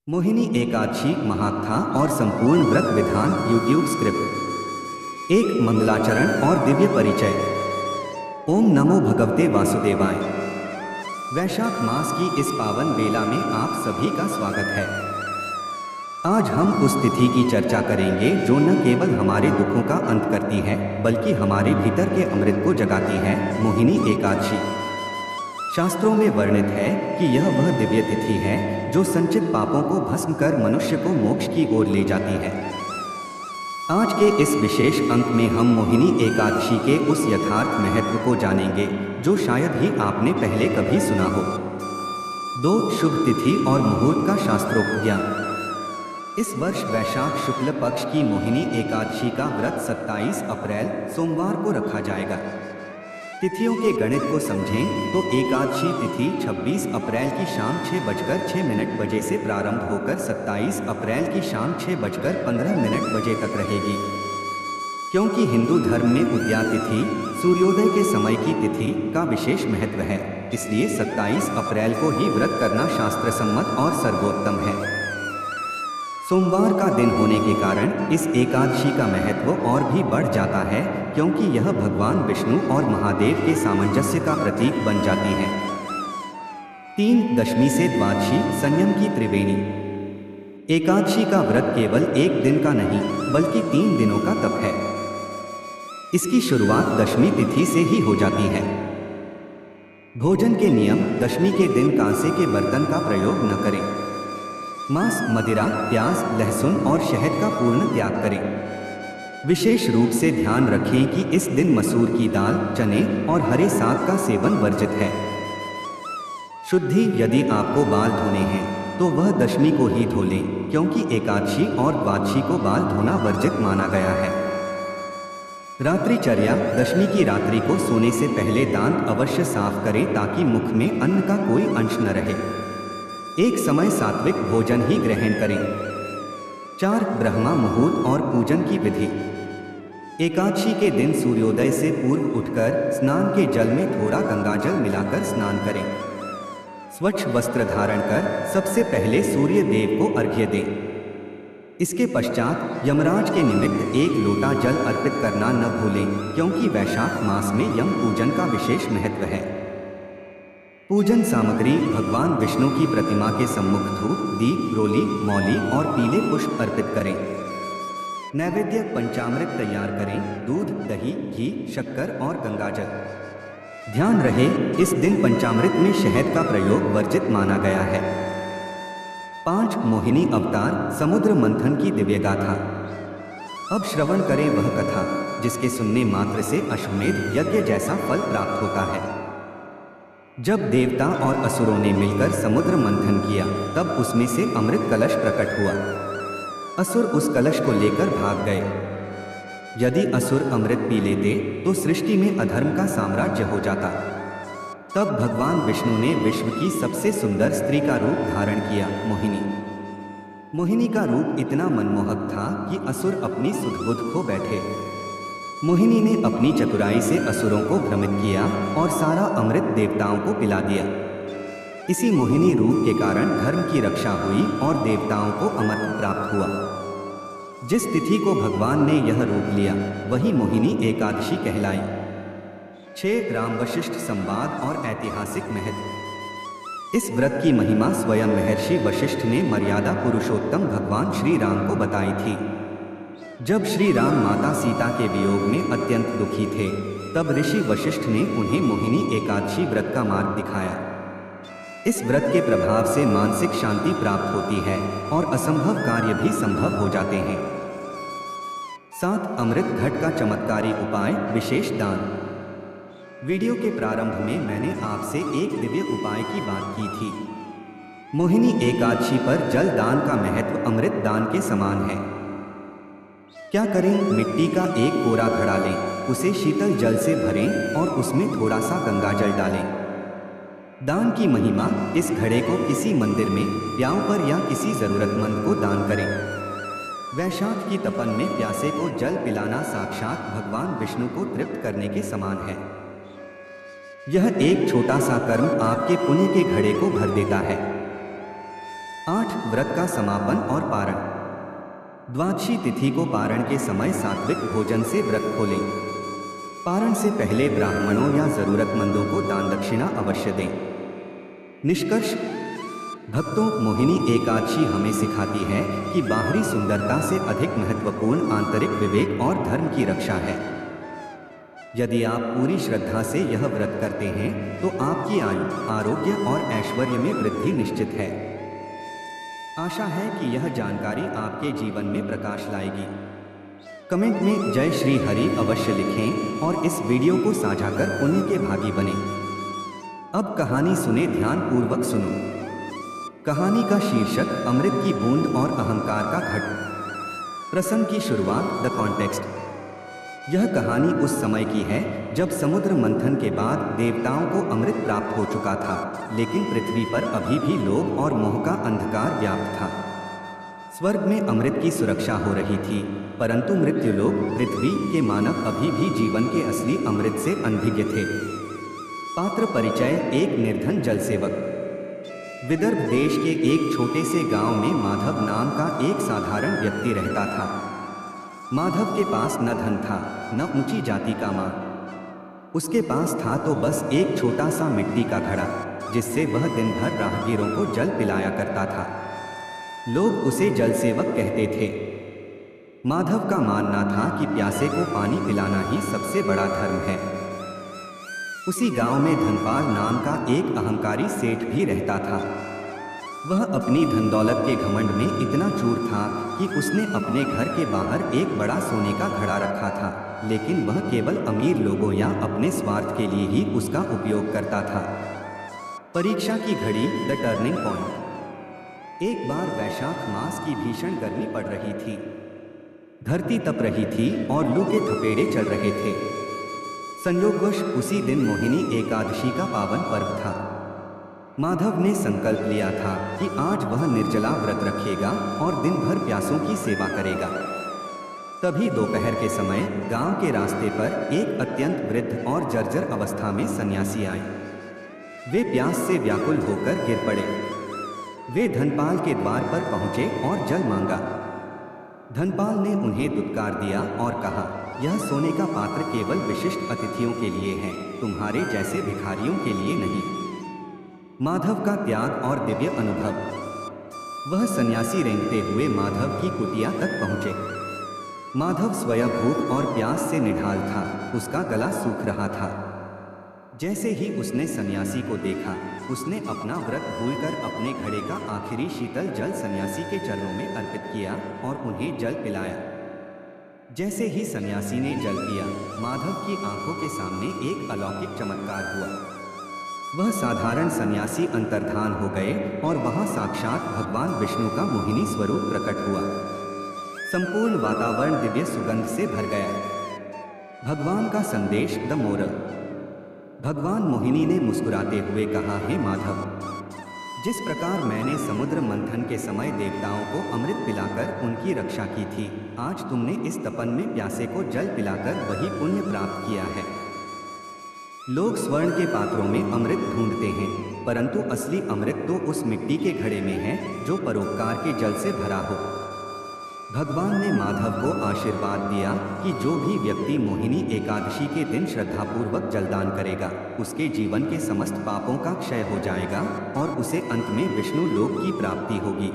मोहिनी एकादशी महाकथा और संपूर्ण व्रत विधान यूट्यूब स्क्रिप्ट। एक मंगलाचरण और दिव्य परिचय। ओम नमो भगवते वासुदेवाय। वैशाख मास की इस पावन बेला में आप सभी का स्वागत है। आज हम उस तिथि की चर्चा करेंगे जो न केवल हमारे दुखों का अंत करती है बल्कि हमारे भीतर के अमृत को जगाती है, मोहिनी एकादशी। शास्त्रों में वर्णित है कि यह वह दिव्य तिथि है जो संचित पापों को भस्म कर मनुष्य को मोक्ष की ओर ले जाती है। आज के इस विशेष अंक में हम मोहिनी एकादशी के उस यथार्थ महत्व को जानेंगे जो शायद ही आपने पहले कभी सुना हो। 2 शुभ तिथि और मुहूर्त का शास्त्रोक्त ज्ञान। इस वर्ष वैशाख शुक्ल पक्ष की मोहिनी एकादशी का व्रत 27 अप्रैल सोमवार को रखा जाएगा। तिथियों के गणित को समझें तो एकादशी तिथि 26 अप्रैल की शाम 6:06 बजे से प्रारंभ होकर 27 अप्रैल की शाम 6:15 बजे तक रहेगी। क्योंकि हिंदू धर्म में उदया तिथि सूर्योदय के समय की तिथि का विशेष महत्व है, इसलिए 27 अप्रैल को ही व्रत करना शास्त्र सम्मत और सर्वोत्तम है। सोमवार का दिन होने के कारण इस एकादशी का महत्व और भी बढ़ जाता है, क्योंकि यह भगवान विष्णु और महादेव के सामंजस्य का प्रतीक बन जाती है। 3 दशमी से द्वादशी संयम की त्रिवेणी। एकादशी का व्रत केवल एक दिन का नहीं बल्कि 3 दिनों का तप है। इसकी शुरुआत दशमी तिथि से ही हो जाती है। भोजन के नियम। दशमी के दिन कांसे के बर्तन का प्रयोग न करें। मांस, मदिरा, प्याज, लहसुन और शहद का पूर्ण त्याग करें। विशेष रूप से ध्यान रखें कि इस दिन मसूर की दाल, चने और हरे साग का सेवन वर्जित है। शुद्धि। यदि आपको बाल धोने हैं तो वह दशमी को ही धो लें, क्योंकि एकादशी और द्वादशी को बाल धोना वर्जित माना गया है। रात्रिचर्या। दशमी की रात्रि को सोने से पहले दांत अवश्य साफ करें ताकि मुख में अन्न का कोई अंश न रहे। एक समय सात्विक भोजन ही ग्रहण करें। 4 ब्रह्मा मुहूर्त और पूजन की विधि। एकादशी के दिन सूर्योदय से पूर्व उठकर स्नान के जल में थोड़ा गंगाजल मिलाकर स्नान करें। स्वच्छ वस्त्र धारण कर सबसे पहले सूर्य देव को अर्घ्य दें। इसके पश्चात यमराज के निमित्त 1 लोटा जल अर्पित करना न भूलें, क्योंकि वैशाख मास में यम पूजन का विशेष महत्व है। पूजन सामग्री। भगवान विष्णु की प्रतिमा के सम्मुख धूप, दीप, रोली, मौली और पीले पुष्प अर्पित करें। नैवेद्य। पंचामृत तैयार करें। दूध, दही, घी, शक्कर और गंगाजल। ध्यान रहे, इस दिन पंचामृत में शहद का प्रयोग वर्जित माना गया है। 5 मोहिनी अवतार समुद्र मंथन की दिव्य गाथा। अब श्रवण करें वह कथा जिसके सुनने मात्र से अश्वमेध यज्ञ जैसा फल प्राप्त होता है। जब देवता और असुरों ने मिलकर समुद्र मंथन किया तब उसमें से अमृत कलश प्रकट हुआ। असुर उस कलश को लेकर भाग गए। यदि असुर अमृत पी लेते तो सृष्टि में अधर्म का साम्राज्य हो जाता। तब भगवान विष्णु ने विश्व की सबसे सुंदर स्त्री का रूप धारण किया, मोहिनी। मोहिनी का रूप इतना मनमोहक था कि असुर अपनी सुध-बुध खो बैठे। मोहिनी ने अपनी चतुराई से असुरों को भ्रमित किया और सारा अमृत देवताओं को पिला दिया। इसी मोहिनी रूप के कारण धर्म की रक्षा हुई और देवताओं को अमरत्व प्राप्त हुआ। जिस तिथि को भगवान ने यह रूप लिया वही मोहिनी एकादशी कहलाई। 6 राम वशिष्ठ संवाद और ऐतिहासिक महत्व। इस व्रत की महिमा स्वयं महर्षि वशिष्ठ ने मर्यादा पुरुषोत्तम भगवान श्री राम को बताई थी। जब श्री राम माता सीता के वियोग में अत्यंत दुखी थे तब ऋषि वशिष्ठ ने उन्हें मोहिनी एकादशी व्रत का मार्ग दिखाया। इस व्रत के प्रभाव से मानसिक शांति प्राप्त होती है और असंभव कार्य भी संभव हो जाते हैं। 7 अमृत घट का चमत्कारी उपाय, विशेष दान। वीडियो के प्रारंभ में मैंने आपसे एक दिव्य उपाय की बात की थी। मोहिनी एकादशी पर जल दान का महत्व अमृत दान के समान है। क्या करें? मिट्टी का एक कोरा घड़ा लें, उसे शीतल जल से भरें और उसमें थोड़ा सा गंगाजल डालें। दान की महिमा। इस घड़े को किसी मंदिर में, ब्याह पर या किसी जरूरतमंद को दान करें। वैशाख की तपन में प्यासे को जल पिलाना साक्षात भगवान विष्णु को तृप्त करने के समान है। यह एक छोटा सा कर्म आपके पुण्य के घड़े को भर देता है। 8 व्रत का समापन और पारण। द्वादशी तिथि को पारण के समय सात्विक भोजन से व्रत खोलें। पारण से पहले ब्राह्मणों या जरूरतमंदों को दान दक्षिणा अवश्य दें। निष्कर्ष, भक्तों, मोहिनी एकादशी हमें सिखाती है कि बाहरी सुंदरता से अधिक महत्वपूर्ण आंतरिक विवेक और धर्म की रक्षा है। यदि आप पूरी श्रद्धा से यह व्रत करते हैं तो आपकी आयु, आरोग्य और ऐश्वर्य में वृद्धि निश्चित है। आशा है कि यह जानकारी आपके जीवन में प्रकाश लाएगी। कमेंट में जय श्री हरि अवश्य लिखें और इस वीडियो को साझा कर पुण्य के भागी बने। अब कहानी सुने, ध्यान पूर्वक सुनो। कहानी का शीर्षक अमृत की बूंद और अहंकार का घट। प्रसंग की शुरुआत, द कॉन्टेक्स्ट। यह कहानी उस समय की है जब समुद्र मंथन के बाद देवताओं को अमृत प्राप्त हो चुका था, लेकिन पृथ्वी पर अभी भी लोभ और मोह का अंधकार व्याप्त था। स्वर्ग में अमृत की सुरक्षा हो रही थी, परंतु मृत्युलोक पृथ्वी के मानव अभी भी जीवन के असली अमृत से अनभिज्ञ थे। पात्र परिचय। एक निर्धन जलसेवक। विदर्भ देश के एक छोटे से गांव में माधव नाम का एक साधारण व्यक्ति रहता था। माधव के पास न धन था, न ऊंची जाति का मान। उसके पास था तो बस एक छोटा सा मिट्टी का घड़ा, जिससे वह दिन भर राहगीरों को जल पिलाया करता था। लोग उसे जलसेवक कहते थे। माधव का मानना था कि प्यासे को पानी पिलाना ही सबसे बड़ा धर्म है। उसी गांव में धनपाल नाम का एक अहंकारी सेठ भी रहता था। वह अपनी धन दौलत के घमंड में इतना चूर था कि उसने अपने घर के बाहर एक बड़ा सोने का घड़ा रखा था, लेकिन वह केवल अमीर लोगों या अपने स्वार्थ के लिए ही उसका उपयोग करता था। परीक्षा की घड़ी, द टर्निंग पॉइंट। एक बार वैशाख मास की भीषण गर्मी पड़ रही थी। धरती तप रही थी और लू के थपेड़े चल रहे थे। संयोगवश उसी दिन मोहिनी एकादशी का पावन पर्व था। माधव ने संकल्प लिया था कि आज वह निर्जला व्रत रखेगा और दिन भर प्यासों की सेवा करेगा। तभी दोपहर के समय गांव के रास्ते पर एक अत्यंत वृद्ध और जर्जर अवस्था में सन्यासी आए। वे प्यास से व्याकुल होकर गिर पड़े। वे धनपाल के द्वार पर पहुंचे और जल मांगा। धनपाल ने उन्हें दुत्कार दिया और कहा, यह सोने का पात्र केवल विशिष्ट अतिथियों के लिए है, तुम्हारे जैसे भिखारियों के लिए नहीं। माधव का त्याग और दिव्य अनुभव। वह सन्यासी रेंगते हुए माधव की कुटिया तक पहुंचे। माधव स्वयं भूख और प्यास से निढाल था, उसका गला सूख रहा था। जैसे ही उसने सन्यासी को देखा, उसने अपना व्रत भूलकर अपने घड़े का आखिरी शीतल जल सन्यासी के चरणों में अर्पित किया और उन्हें जल पिलाया। जैसे ही सन्यासी ने जल पिया, माधव की आंखों के सामने एक अलौकिक चमत्कार हुआ। वह साधारण सन्यासी अंतर्धान हो गए और वहां साक्षात भगवान विष्णु का मोहिनी स्वरूप प्रकट हुआ। संपूर्ण वातावरण दिव्य सुगंध से भर गया। भगवान का संदेश, द मोरल। भगवान मोहिनी ने मुस्कुराते हुए कहा, हे माधव, जिस प्रकार मैंने समुद्र मंथन के समय देवताओं को अमृत पिलाकर उनकी रक्षा की थी, आज तुमने इस तपन में प्यासे को जल पिलाकर वही पुण्य प्राप्त किया है। लोग स्वर्ण के पात्रों में अमृत ढूंढते हैं, परंतु असली अमृत तो उस मिट्टी के घड़े में है जो परोपकार के जल से भरा हो। भगवान ने माधव को आशीर्वाद दिया कि जो भी व्यक्ति मोहिनी एकादशी के दिन श्रद्धापूर्वक जलदान करेगा, उसके जीवन के समस्त पापों का क्षय हो जाएगा और उसे अंत में विष्णु लोक की प्राप्ति होगी।